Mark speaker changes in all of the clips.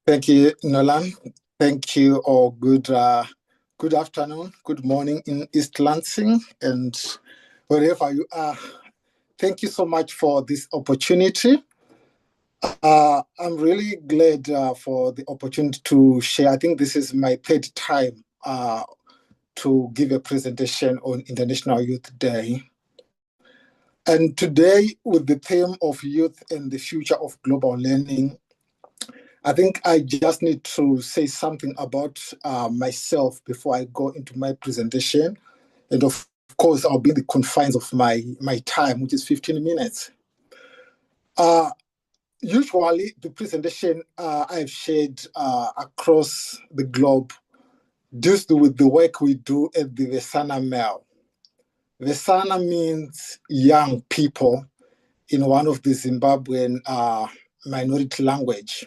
Speaker 1: Thank you, Nolan. Thank you, or good afternoon, good morning in East Lansing, and wherever you are. Thank you so much for this opportunity. I'm really glad for the opportunity to share. I think this is my third time to give a presentation on International Youth Day. And today, with the theme of youth and the future of global learning, I think I just need to say something about myself before I go into my presentation. And of course, I'll be in the confines of my time, which is 15 minutes. Usually, the presentation I've shared across the globe deals with the work we do at the Vesana Mel. Vesana means young people in one of the Zimbabwean minority language.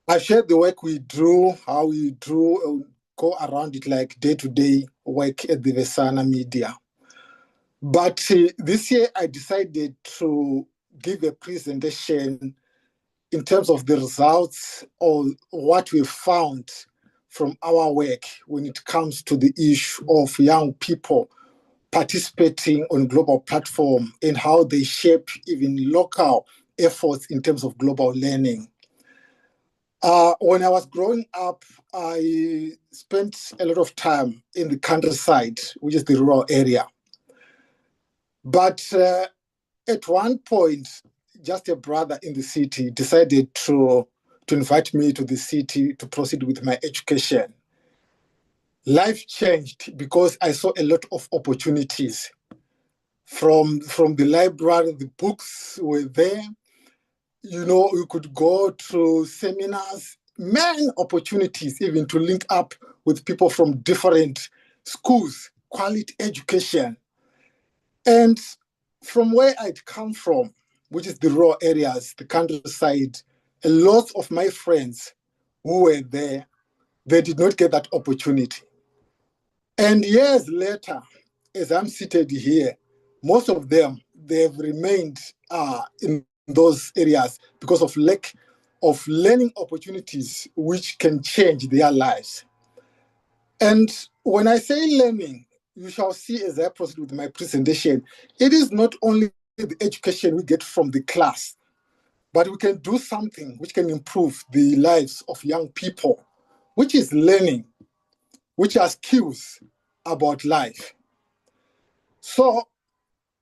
Speaker 1: I've shared the work we do, how we do, go around it like day-to-day work at the Vesana Media. But this year I decided to give a presentation in terms of the results or what we found from our work when it comes to the issue of young people participating on global platform and how they shape even local efforts in terms of global learning. When I was growing up, I spent a lot of time in the countryside, which is the rural area. But at one point, just a brother in the city decided to invite me to the city to proceed with my education. Life changed because I saw a lot of opportunities. From the library, the books were there. You know, you could go to seminars, many opportunities even to link up with people from different schools, quality education. And from where I'd come from, which is the rural areas, the countryside, a lot of my friends who were there, they did not get that opportunity. And years later, as I'm seated here, most of them, they've remained in those areas because of lack of learning opportunities which can change their lives. And when I say learning, you shall see as I proceed with my presentation, it is not only the education we get from the class, but we can do something which can improve the lives of young people, which is learning, which are skills about life. So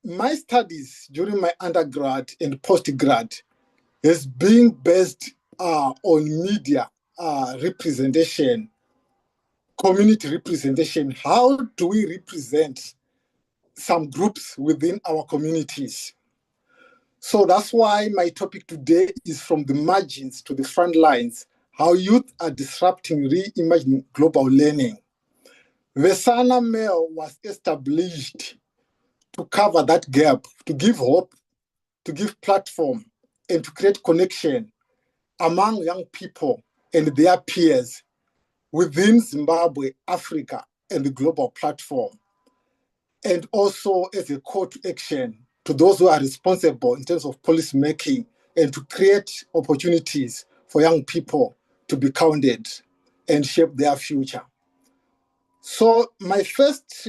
Speaker 1: my studies during my undergrad and postgrad has been based on media representation, community representation. How do we represent some groups within our communities? So that's why my topic today is from the margins to the front lines, how youth are disrupting Reimaging global learning. Vesana Mel was established to cover that gap, to give hope, to give platform, and to create connection among young people and their peers within Zimbabwe, Africa, and the global platform. And also as a call to action to those who are responsible in terms of policy making and to create opportunities for young people to be counted and shape their future. So my first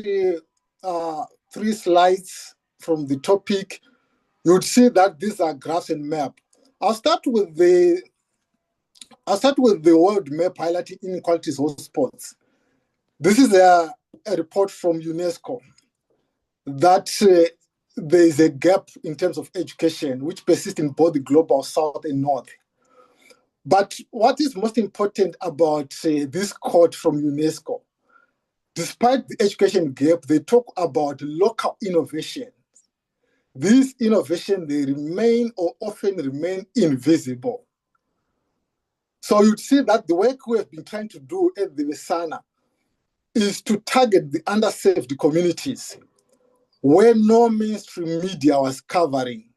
Speaker 1: three slides from the topic, you would see that these are graphs and map. I'll start with the world map highlighting inequalities hotspots. This is a report from UNESCO that there is a gap in terms of education, which persists in both the global south and north. But what is most important about this quote from UNESCO, despite the education gap, they talk about local innovation. These innovations, they remain or often remain invisible. So you'd see that the work we have been trying to do at the Vesana is to target the underserved communities where no mainstream media was covering,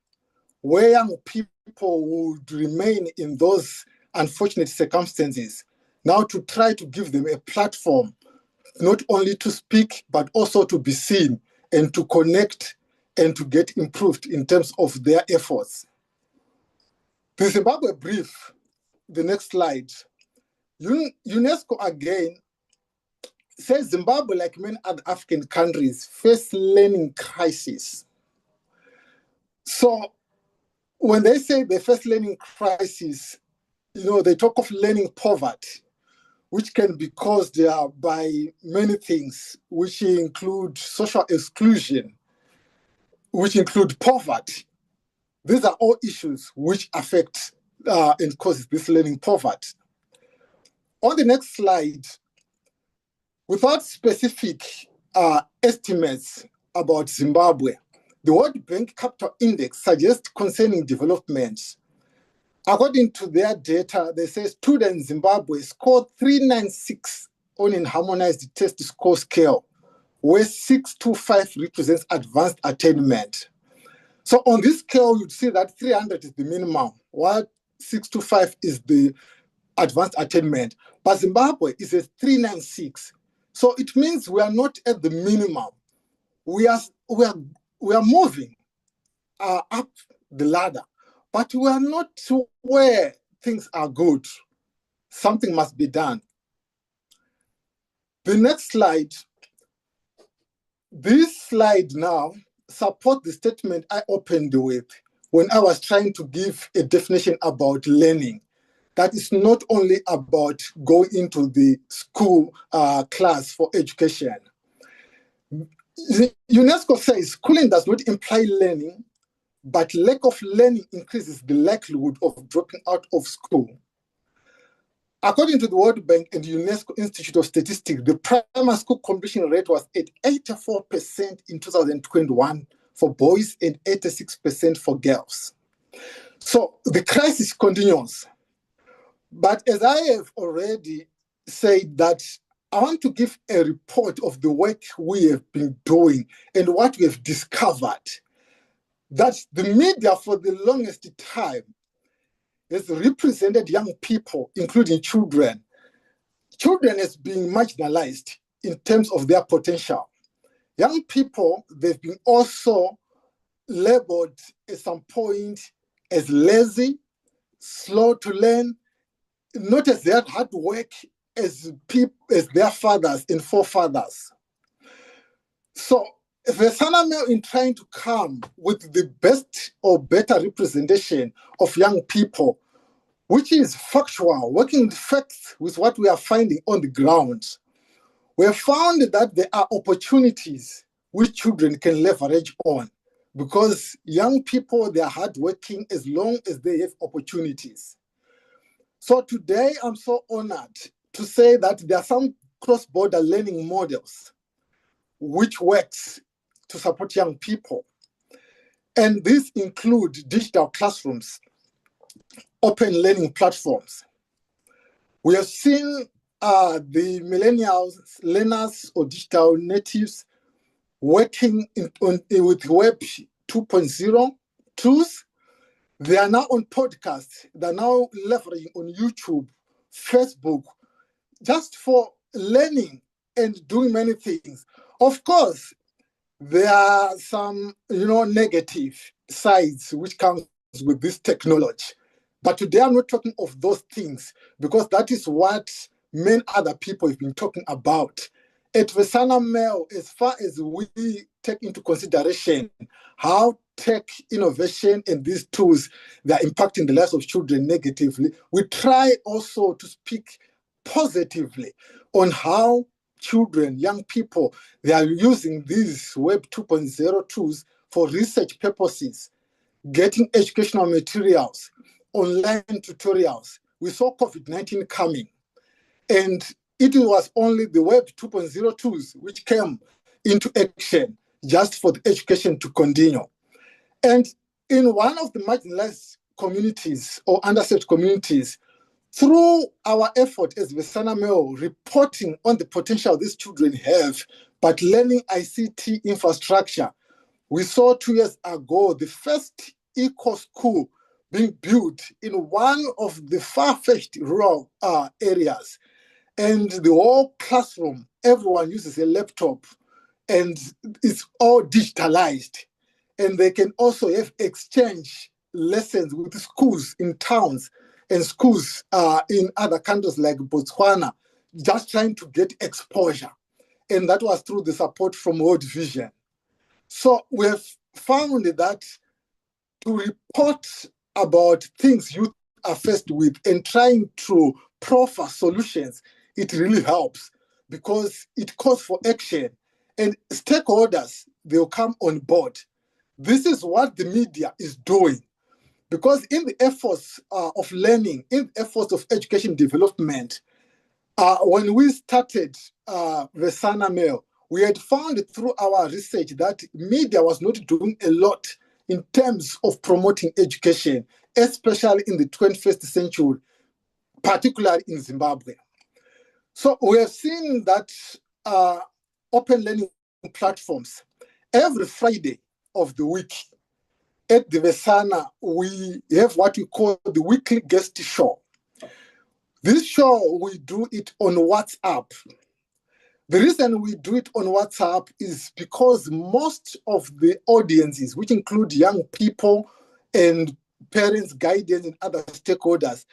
Speaker 1: where young people would remain in those unfortunate circumstances, now to try to give them a platform, not only to speak, but also to be seen and to connect and to get improved in terms of their efforts. The Zimbabwe brief, the next slide, UNESCO again says Zimbabwe, like many other African countries, face learning crisis. So when they say they face learning crisis, they talk of learning poverty, which can be caused by many things, which include social exclusion, which include poverty. These are all issues which affect and cause this learning poverty. On the next slide, without specific estimates about Zimbabwe, the World Bank Capital Index suggests concerning development. According to their data, they say students in Zimbabwe scored 396 on an harmonized test score scale, where 625 represents advanced attainment. So on this scale, you'd see that 300 is the minimum, while 625 is the advanced attainment. But Zimbabwe is a 396. So it means we are not at the minimum. We are moving up the ladder, but we are not to where things are good. Something must be done. The next slide. This slide now supports the statement I opened with when I was trying to give a definition about learning. That is not only about going into the school class for education. UNESCO says schooling does not imply learning, but lack of learning increases the likelihood of dropping out of school. According to the World Bank and UNESCO Institute of Statistics, the primary school completion rate was at 84% in 2021 for boys and 86% for girls. So the crisis continues. But as I have already said, that I want to give a report of the work we have been doing and what we have discovered. That the media for the longest time has represented young people, including children. Children as being marginalized in terms of their potential. Young people, they've been also labeled at some point as lazy, slow to learn, not as their hard work as their fathers and forefathers. So the Sanamel, in trying to come with the best or better representation of young people, which is factual, working with facts with what we are finding on the ground, we have found that there are opportunities which children can leverage on, because young people, they are hardworking as long as they have opportunities. So today, I'm so honored to say that there are some cross-border learning models which works to support young people. And these include digital classrooms, open learning platforms. We have seen the millennials, learners or digital natives working with Web 2.0 tools. They are now on podcasts. They're now leveraging on YouTube, Facebook, just for learning and doing many things. Of course, there are some, negative sides which comes with this technology. But today I'm not talking of those things, because that is what many other people have been talking about. At Vesana Mel, as far as we take into consideration how tech innovation and these tools, they are impacting the lives of children negatively, we try also to speak positively on how children, young people, they are using these Web 2.0 tools for research purposes, getting educational materials, online tutorials. We saw COVID-19 coming, and it was only the Web 2.0 tools which came into action just for the education to continue. And in one of the marginalized communities or underserved communities, through our effort as Vesana Mel, reporting on the potential these children have, but learning ICT infrastructure, we saw 2 years ago the first eco-school being built in one of the far-fetched rural areas. And the whole classroom, everyone uses a laptop, and it's all digitalized. And they can also have exchange lessons with schools in towns and schools in other countries like Botswana, just trying to get exposure. And that was through the support from World Vision. So we have found that to report about things youth are faced with and trying to proffer solutions, it really helps because it calls for action. And stakeholders, they'll come on board. This is what the media is doing. Because in the efforts of learning, in the efforts of education development, when we started the Sana Mail, we had found through our research that media was not doing a lot in terms of promoting education, especially in the 21st century, particularly in Zimbabwe. So we have seen that open learning platforms, every Friday of the week at the Vesana, we have what we call the weekly guest show. This show, we do it on WhatsApp. The reason we do it on WhatsApp is because most of the audiences, which include young people and parents, guardians, and other stakeholders,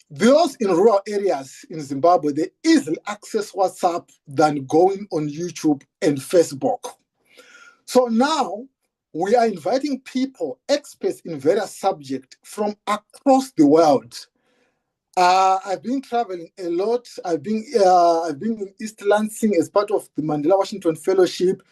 Speaker 1: those in rural areas in Zimbabwe, they easily access WhatsApp than going on YouTube and Facebook. So now we are inviting people, experts in various subjects from across the world. I've been traveling a lot. I've been in East Lansing as part of the Mandela Washington Fellowship.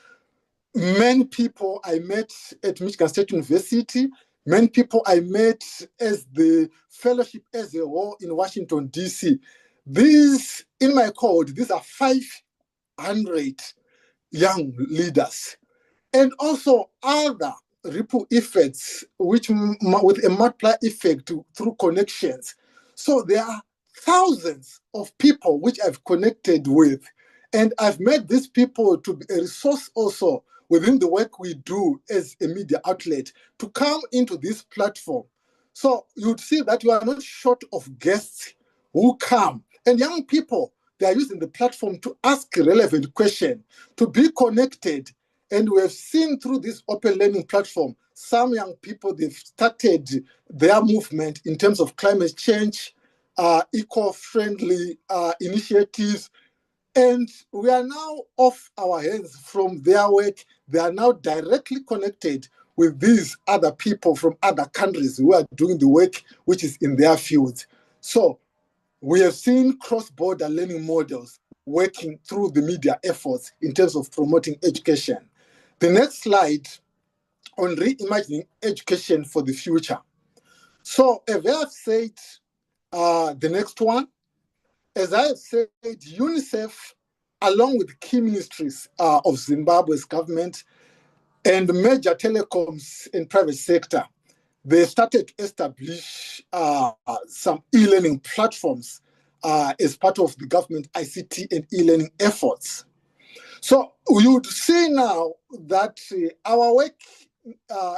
Speaker 1: Many people I met at Michigan State University. Many people I met as the fellowship as a whole in Washington, D.C. These, in my cohort, these are 500 young leaders. And also other ripple effects, which with a multiplier effect through connections. So there are thousands of people which I've connected with, and I've made these people to be a resource also within the work we do as a media outlet to come into this platform. So you'd see that you are not short of guests who come. And young people, they are using the platform to ask relevant questions, to be connected. And we have seen through this open learning platform, some young people, they've started their movement in terms of climate change, eco-friendly initiatives. And we are now off our hands from their work. They are now directly connected with these other people from other countries who are doing the work which is in their fields. So we have seen cross-border learning models working through the media efforts in terms of promoting education. The next slide on reimagining education for the future. So as I have said, the next one, as I have said, UNICEF, along with key ministries of Zimbabwe's government and major telecoms and private sector, they started to establish some e-learning platforms as part of the government ICT and e-learning efforts. So we would see now that our work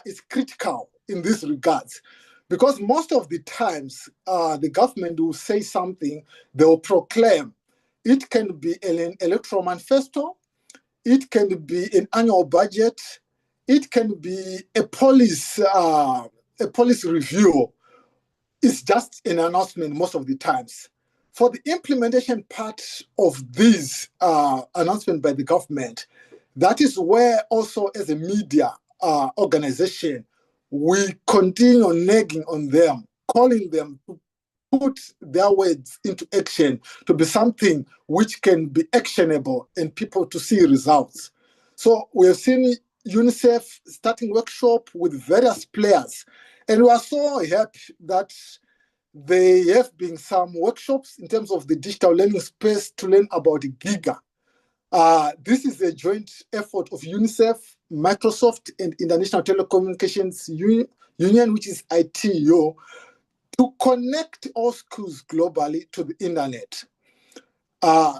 Speaker 1: is critical in these regards, because most of the times the government will say something, they will proclaim. It can be an electoral manifesto, it can be an annual budget, it can be a policy review. It's just an announcement most of the times. For the implementation part of this announcement by the government, that is where also as a media organization, we continue nagging on them, calling them to put their words into action, to be something which can be actionable and people to see results. So we have seen UNICEF starting workshop with various players, and we are so happy that there have been some workshops in terms of the digital learning space to learn about Giga. This is a joint effort of UNICEF, Microsoft, and International Telecommunications Union, which is ITU, to connect all schools globally to the internet.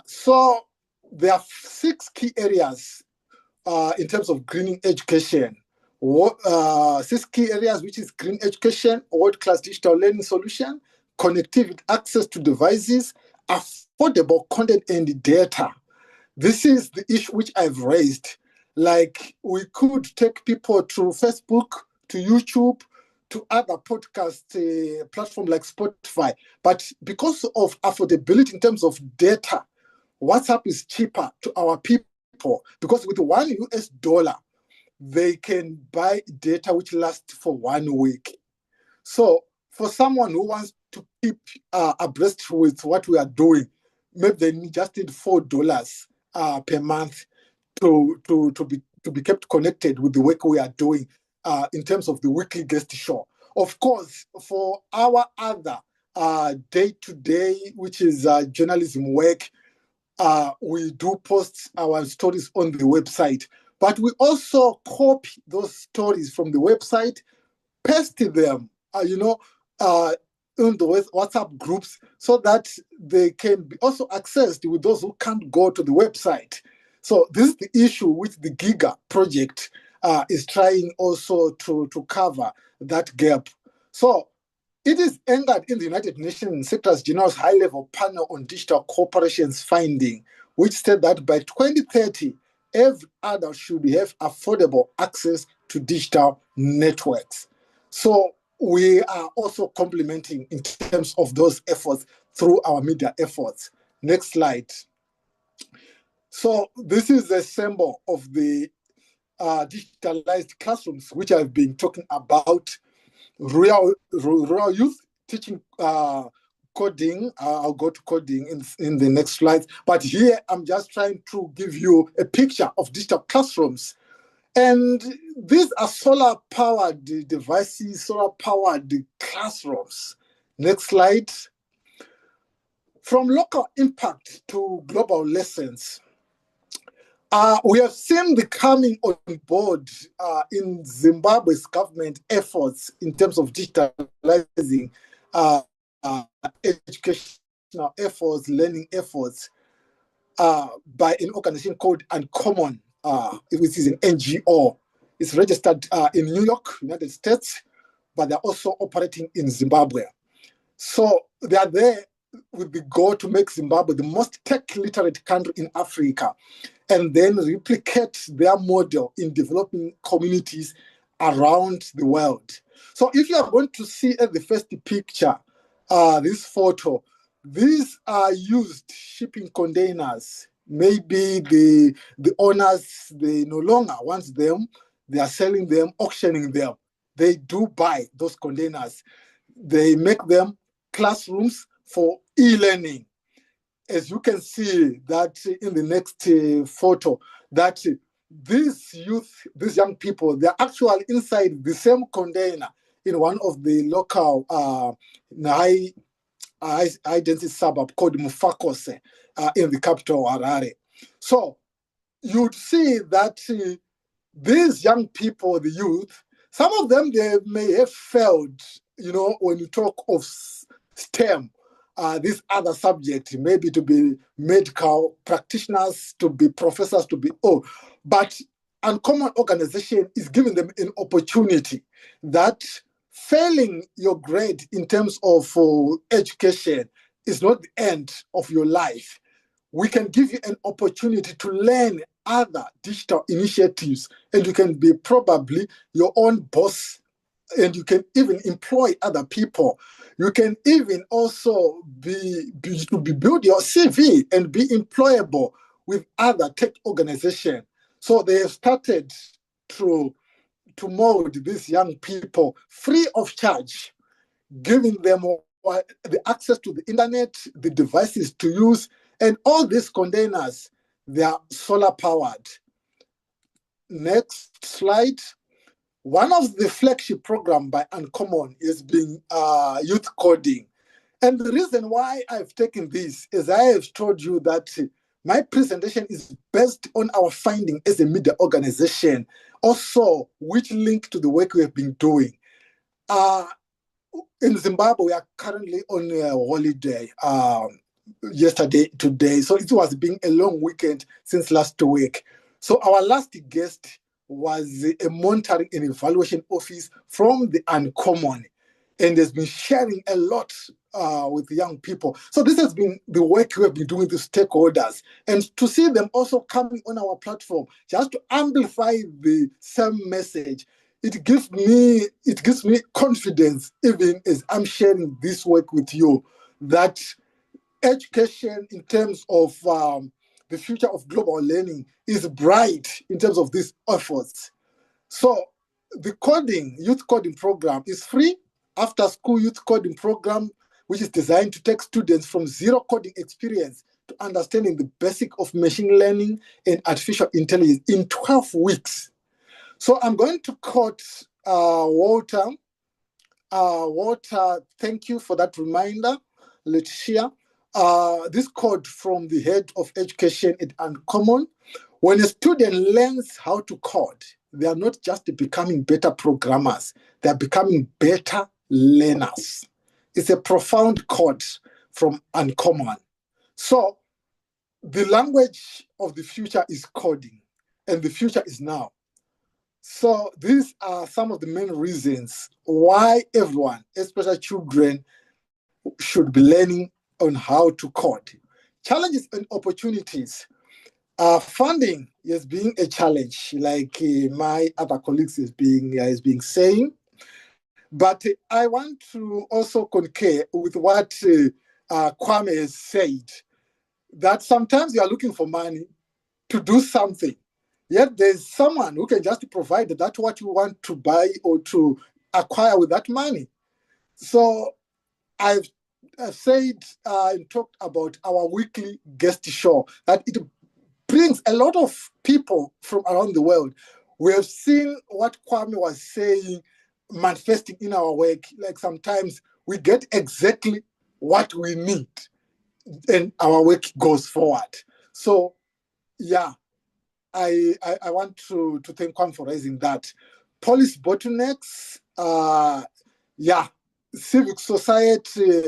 Speaker 1: So there are 6 key areas in terms of greening education. 6 key areas, which is green education, world-class digital learning solution, connectivity, access to devices, affordable content and data. This is the issue which I've raised. Like, we could take people to Facebook, to YouTube, to other podcast platforms like Spotify. But because of affordability in terms of data, WhatsApp is cheaper to our people because with $1, they can buy data which lasts for 1 week. So for someone who wants to keep abreast with what we are doing, maybe they just need $4 per month to be kept connected with the work we are doing in terms of the weekly guest show. Of course, for our other day-to-day, which is journalism work, we do post our stories on the website, but we also copy those stories from the website, paste them, in the WhatsApp groups so that they can be also accessed with those who can't go to the website. So this is the issue which the Giga project is trying also to cover that gap. So it is anchored in the United Nations Secretary General's high-level panel on digital cooperation's finding, which said that by 2030, every adult should have affordable access to digital networks. So we are also complementing in terms of those efforts through our media efforts. Next slide. So this is a symbol of the digitalized classrooms, which I've been talking about. Rural youth teaching coding. I'll go to coding in the next slide. But here I'm just trying to give you a picture of digital classrooms. And these are solar-powered devices, solar-powered classrooms. Next slide. From local impact to global lessons. We have seen the coming on board in Zimbabwe's government efforts in terms of digitalizing educational efforts, learning efforts by an organization called Uncommon, which is an NGO. It's registered in New York, United States, but they're also operating in Zimbabwe. So they are there with the goal to make Zimbabwe the most tech-literate country in Africa, and then replicate their model in developing communities around the world. So if you are going to see at the first picture, this photo, these are used shipping containers. Maybe the owners, they no longer want them. They are selling them, auctioning them. They do buy those containers. They make them classrooms for e-learning. As you can see that in the next photo, that these youth, these young people, they're actually inside the same container in one of the local high-density suburb called Mufakose in the capital, Harare. So you'd see that these young people, the youth, some of them, they may have failed, when you talk of STEM, this other subject, maybe to be medical practitioners, to be professors, but Uncommon Organization is giving them an opportunity that failing your grade in terms of education is not the end of your life. We can give you an opportunity to learn other digital initiatives, and you can be probably your own boss, and you can even employ other people. You can even also build your CV and be employable with other tech organizations. So they have started to mold these young people free of charge, giving them the access to the internet, the devices to use, and all these containers, they are solar powered. Next slide. One of the flagship programs by Uncommon is being youth coding. And the reason why I've taken this is I have told you that my presentation is based on our finding as a media organization, also which link to the work we have been doing. In Zimbabwe, we are currently on a holiday today. So it was being a long weekend since last week. So our last guest was a monitoring and evaluation office from the Uncommon, and has been sharing a lot with young people. So this has been the work we have been doing with stakeholders, and to see them also coming on our platform just to amplify the same message it gives me confidence, even as I'm sharing this work with you, that education in terms of the future of global learning is bright in terms of these efforts. So the youth coding program is free, after school youth coding program, which is designed to take students from zero coding experience to understanding the basic of machine learning and artificial intelligence in 12 weeks. So I'm going to quote Walter. Walter, thank you for that reminder. Let's share this quote from the head of education at Uncommon. When a student learns how to code, they are not just becoming better programmers, they are becoming better learners. It's a profound quote from Uncommon. So the language of the future is coding, and the future is now. So these are some of the main reasons why everyone, especially children, should be learning on how to code. Challenges and opportunities. Funding is being a challenge, like my other colleagues is being saying. But I want to also concur with what Kwame has said, that sometimes you are looking for money to do something. Yet there's someone who can just provide that what you want to buy or to acquire with that money. So I've said and talked about our weekly guest show, that it brings a lot of people from around the world. We have seen what Kwame was saying manifesting in our work. Like sometimes we get exactly what we need and our work goes forward. So yeah, I want to thank Kwame for raising that. Police bottlenecks, civic society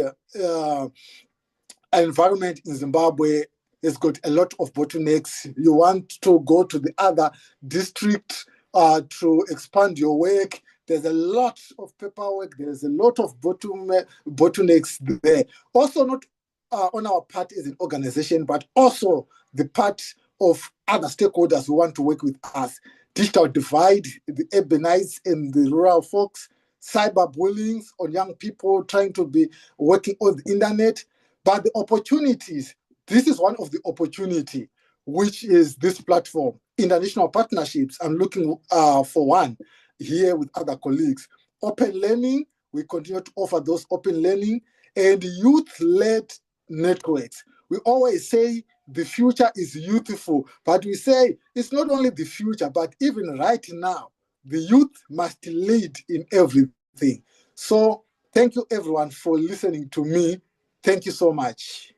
Speaker 1: environment in Zimbabwe has got a lot of bottlenecks. You want to go to the other district to expand your work. There's a lot of paperwork. There's a lot of bottlenecks there. Also, not on our part as an organization, but also the part of other stakeholders who want to work with us. Digital divide, the urbanites and the rural folks, cyberbullying on young people trying to be working on the internet. But the opportunities, this is one of the opportunity, which is this platform, international partnerships. I'm looking for one here with other colleagues. Open learning, we continue to offer those open learning, and youth-led networks. We always say the future is youthful, but we say it's not only the future, but even right now, the youth must lead in everything. So thank you everyone for listening to me. Thank you so much.